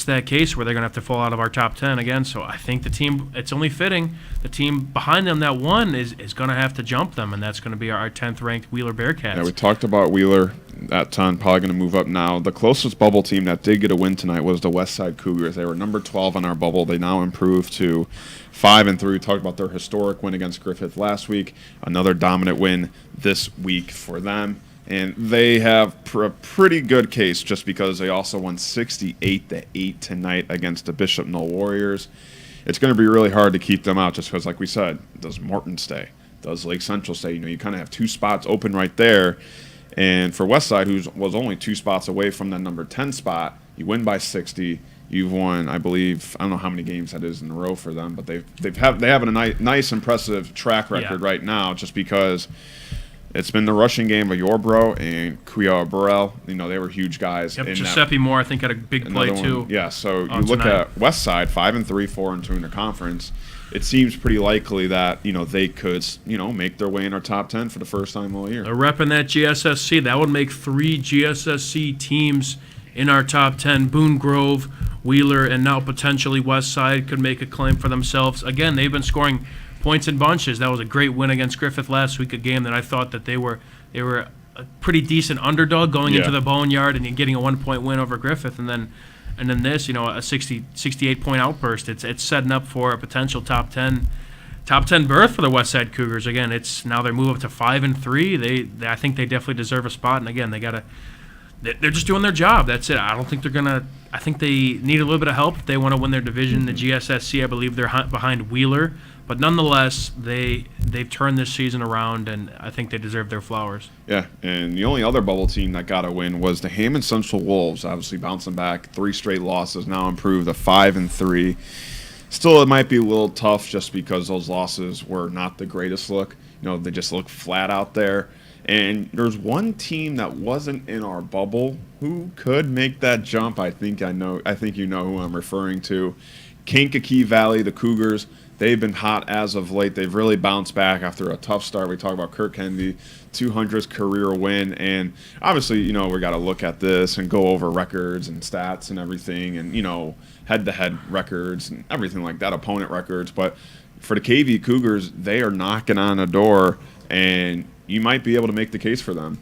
that case where they're going to have to fall out of our top 10 again. So I think the team, it's only fitting, the team behind them that won is going to have to jump them, and that's going to be our 10th-ranked Wheeler Bearcats. Yeah, we talked about Wheeler at 10, probably going to move up now. The closest bubble team that did get a win tonight was the Westside Cougars. They were number 12 on our bubble. They now improved to 5-3. We talked about their historic win against Griffith last week. Another dominant win this week for them. And they have a pretty good case just because they also won 68-8 tonight against the Bishop Knoll Warriors. It's going to be really hard to keep them out just because, like we said, does Morton stay? Does Lake Central stay? You kind of have two spots open right there. And for Westside, who was only 2 spots away from the number 10 spot, you win by 60. You've won, I believe, I don't know how many games that is in a row for them, but they have a nice, impressive track record right now just because it's been the rushing game of Yorbro and Kuya Burrell. They were huge guys. Yep, Giuseppe Moore, I think, had a big play, too. Yeah, so you look at Westside, 5-3, 4-2 in the conference. It seems pretty likely that, they could, make their way in our top 10 for the first time all year. They're repping that GSSC. That would make 3 GSSC teams in our top 10. Boone Grove, Wheeler, and now potentially Westside could make a claim for themselves. Again, they've been scoring points in bunches. That was a great win against Griffith last week, a game that I thought that they were a pretty decent underdog going into the Boneyard and getting a 1-point win over Griffith, and then this, a 68-point outburst. It's setting up for a potential top 10 berth for the Westside Cougars. Again, now they move up to 5-3. I think they definitely deserve a spot, and again, they're just doing their job. That's it. I don't think they're gonna. I think they need a little bit of help if they want to win their division. The GSSC, I believe, they're behind Wheeler. But nonetheless, they've turned this season around, and I think they deserve their flowers. Yeah, and the only other bubble team that got a win was the Hammond Central Wolves, obviously bouncing back. 3 straight losses, now improved to 5-3. Still, it might be a little tough just because those losses were not the greatest look. They just look flat out there. And there's one team that wasn't in our bubble who could make that jump. I think you know who I'm referring to. Kankakee Valley, the Cougars. They've been hot as of late. They've really bounced back after a tough start. We talk about Kirk Kennedy, 200th career win. And obviously, we got to look at this and go over records and stats and everything and, head-to-head records and everything like that, opponent records. But for the KV Cougars, they are knocking on the door, and you might be able to make the case for them.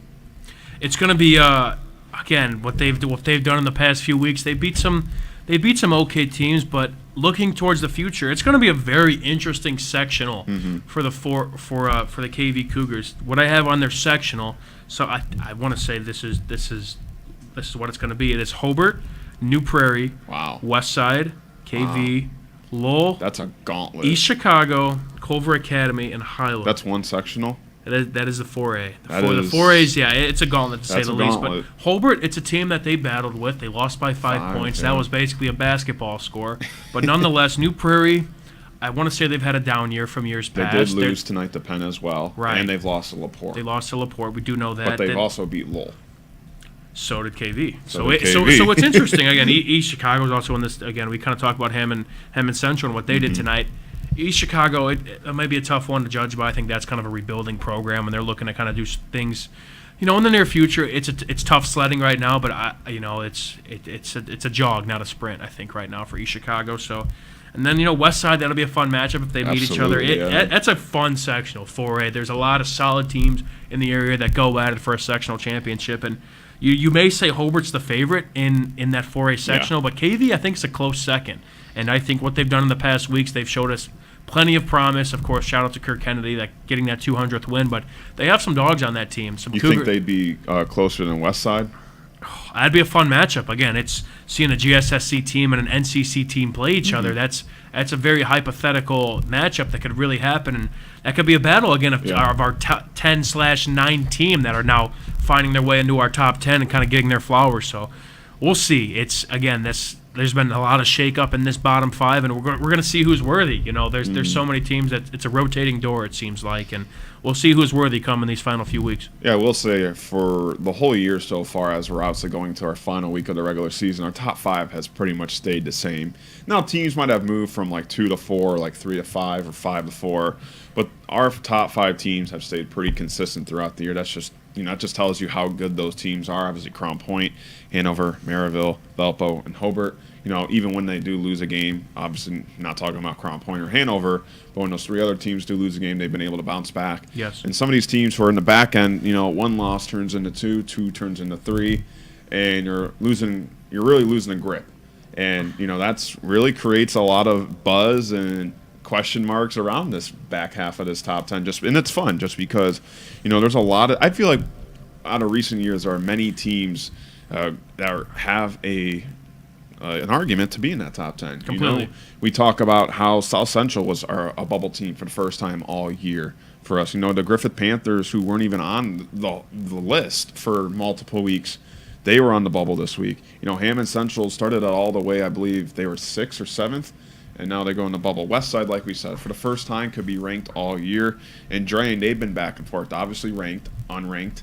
It's going to be, again, what they've done in the past few weeks. They beat some okay teams, but looking towards the future, it's going to be a very interesting sectional for the KV Cougars. What I have on their sectional, so I want to say this is what it's going to be. It is Hobart, New Prairie, Westside, KV, Lowell. That's a gauntlet. East Chicago, Culver Academy, and Highland. That's one sectional. That is the 4A. The 4A's, yeah, it's a gauntlet to say the least. But Hobart, it's a team that they battled with. They lost by 5 points. Yeah. That was basically a basketball score. But nonetheless, New Prairie, I want to say they've had a down year from years past. They did lose tonight to Penn as well. Right. And they've lost to LaPorte. They lost to LaPorte. We do know that. But they've also beat Lowell. So did KV. So what's interesting, again, East Chicago is also in this. Again, we kind of talked about Hammond Central and what they did tonight. East Chicago, it might be a tough one to judge, but I think that's kind of a rebuilding program, and they're looking to kind of do things, in the near future. It's tough sledding right now, but it's a jog, not a sprint. I think right now for East Chicago. So, and then Westside, that'll be a fun matchup if they meet each other. That's a fun sectional 4A. There's a lot of solid teams in the area that go at it for a sectional championship, and you may say Hobart's the favorite in that 4A sectional, but KV I think is a close second. And I think what they've done in the past weeks, they've showed us plenty of promise. Of course, shout out to Kirk Kennedy, getting that 200th win. But they have some dogs on that team. You think they'd be closer than Westside? That'd be a fun matchup. Again, it's seeing a GSSC team and an NCC team play each other. That's a very hypothetical matchup that could really happen. And that could be a battle, again, of our 10/9 team that are now finding their way into our top 10 and kind of getting their flowers. So we'll see. It's, again, there's been a lot of shake-up in this bottom 5, and we're going to see who's worthy. There's so many teams that it's a rotating door, it seems like, and we'll see who's worthy come in these final few weeks. Yeah, we'll say for the whole year so far, as we're obviously going to our final week of the regular season, our top 5 has pretty much stayed the same. Now, teams might have moved from like 2 to 4, like 3 to 5, or 5 to 4, but our top 5 teams have stayed pretty consistent throughout the year. That's just, it just tells you how good those teams are. Obviously, Crown Point, Hanover, Maryville, Valpo, and Hobart. Even when they do lose a game, obviously not talking about Crown Point or Hanover, but when those 3 other teams do lose a game, they've been able to bounce back. Yes. And some of these teams who are in the back end, 1 loss turns into 2, 2 turns into 3, and you're really losing a grip. And, that's really creates a lot of buzz and question marks around this back half of this top 10. And it's fun just because, there's a lot of, I feel like out of recent years, there are many teams that have an argument to be in that top 10. Completely. We talk about how South Central was a bubble team for the first time all year for us. The Griffith Panthers, who weren't even on the list for multiple weeks, they were on the bubble this week. Hammond Central started out all the way, I believe they were 6th or 7th, and now they go in the bubble. Westside, like we said, for the first time could be ranked all year. And Drain, they've been back and forth, obviously ranked, unranked,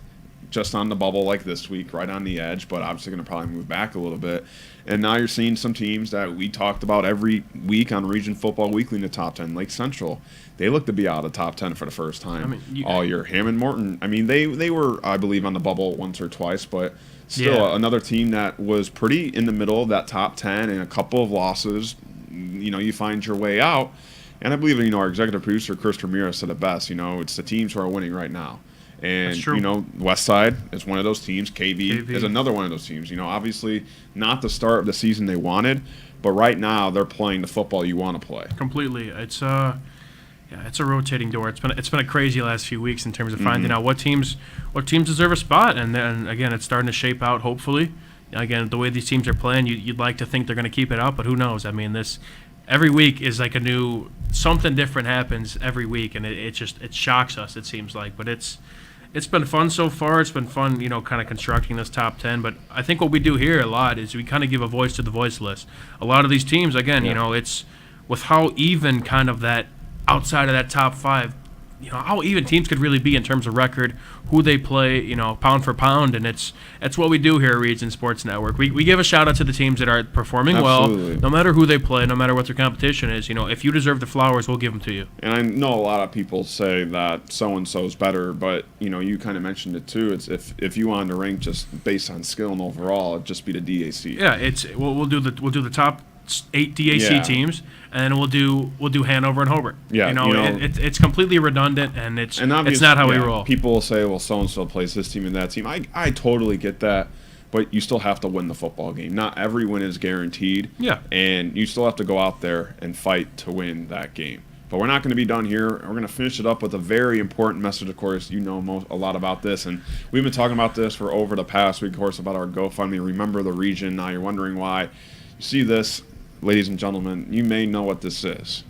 just on the bubble like this week, right on the edge, but obviously going to probably move back a little bit. And now you're seeing some teams that we talked about every week on Region Football Weekly in the top 10. Lake Central, they look to be out of the top 10 for the first time all year. Hammond Morton, they were, I believe, on the bubble once or twice, but still another team that was pretty in the middle of that top 10 and a couple of losses. You find your way out. And I believe, our executive producer, Chris Ramirez, said it best. It's the teams who are winning right now. And, Westside is one of those teams. KV is another one of those teams. Obviously not the start of the season they wanted, but right now they're playing the football you want to play. Completely. It's a rotating door. It's been a crazy last few weeks in terms of finding out what teams deserve a spot. And then, again, it's starting to shape out, hopefully. Again, the way these teams are playing, you'd like to think they're going to keep it out, but who knows? Every week is like something different happens every week, and it shocks us, it seems like. But it's been fun so far. It's been fun, kind of constructing this top 10. But I think what we do here a lot is we kind of give a voice to the voiceless. A lot of these teams, again, it's with how even kind of that outside of that top 5, how even teams could really be in terms of record, who they play, pound for pound, and it's what we do here at Region Sports Network. We give a shout out to the teams that are performing well, no matter who they play, no matter what their competition is. If you deserve the flowers, we'll give them to you. And I know a lot of people say that so and so's better, but you kind of mentioned it too. It's if you wanted to rank just based on skill and overall, it'd just be the DAC. Yeah, we'll do the top 8 DAC teams, and we'll do Hanover and Hobart. Yeah, it's completely redundant, and it's not how we roll. People will say, well, so and so plays this team and that team. I totally get that, but you still have to win the football game. Not every win is guaranteed. Yeah, and you still have to go out there and fight to win that game. But we're not going to be done here. We're going to finish it up with a very important message. Of course, a lot about this, and we've been talking about this for over the past week, of course, about our GoFundMe. Remember the region. Now you're wondering why. You see this. Ladies and gentlemen, you may know what this is.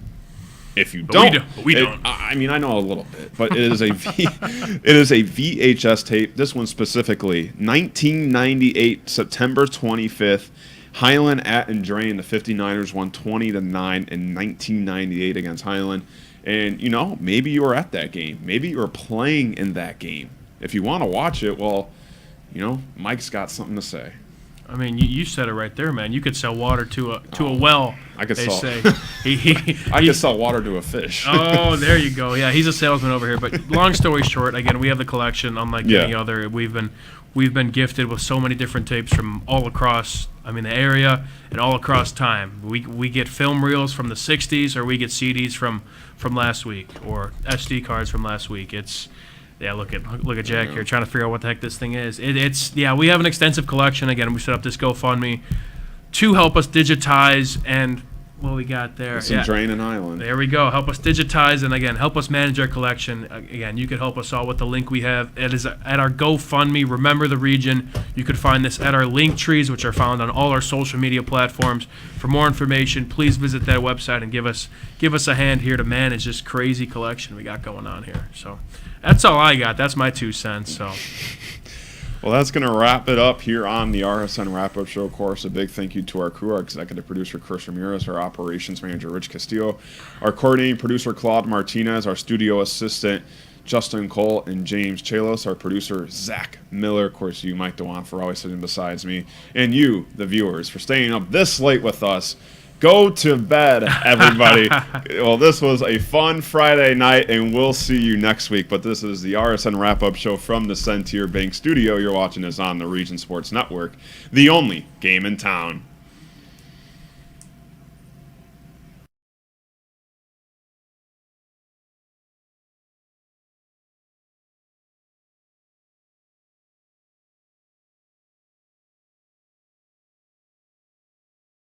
If you don't, we don't. I know a little bit, but it is a VHS tape. This one specifically, 1998, September 25th, Highland at and Drain. The 59ers won 20-9 in 1998 against Highland. And maybe you were at that game. Maybe you were playing in that game. If you want to watch it, well, Mike's got something to say. You said it right there, man. You could sell water to a well. I could say. I could sell water to a fish. Oh, there you go. Yeah, he's a salesman over here. But long story short, again, we have the collection unlike any other. We've been gifted with so many different tapes from all across the area and all across time. We get film reels from the 60s, or we get CDs from last week, or SD cards from last week. Look at Jack here trying to figure out what the heck this thing is. We have an extensive collection. Again, we set up this GoFundMe to help us digitize and what we got there. Some Drain and Island. There we go. Help us digitize and, again, help us manage our collection. Again, you could help us all with the link we have. It is at our GoFundMe. Remember the region. You could find this at our link trees, which are found on all our social media platforms. For more information, please visit that website and give us a hand here to manage this crazy collection we got going on here. So that's all I got. That's my 2 cents. So Well, that's going to wrap it up here on the RSN Wrap-Up Show. Of course, a big thank you to our crew, our executive producer, Chris Ramirez, our operations manager, Rich Castillo, our coordinating producer, Claude Martinez, our studio assistant, Justin Cole, and James Chalos, our producer, Zach Miller. Of course, you, Mike DeWan, for always sitting beside me, and you, the viewers, for staying up this late with us. Go to bed, everybody. Well, this was a fun Friday night, and we'll see you next week. But this is the RSN Wrap-Up Show from the Centier Bank Studio. You're watching us on the Region Sports Network, the only game in town.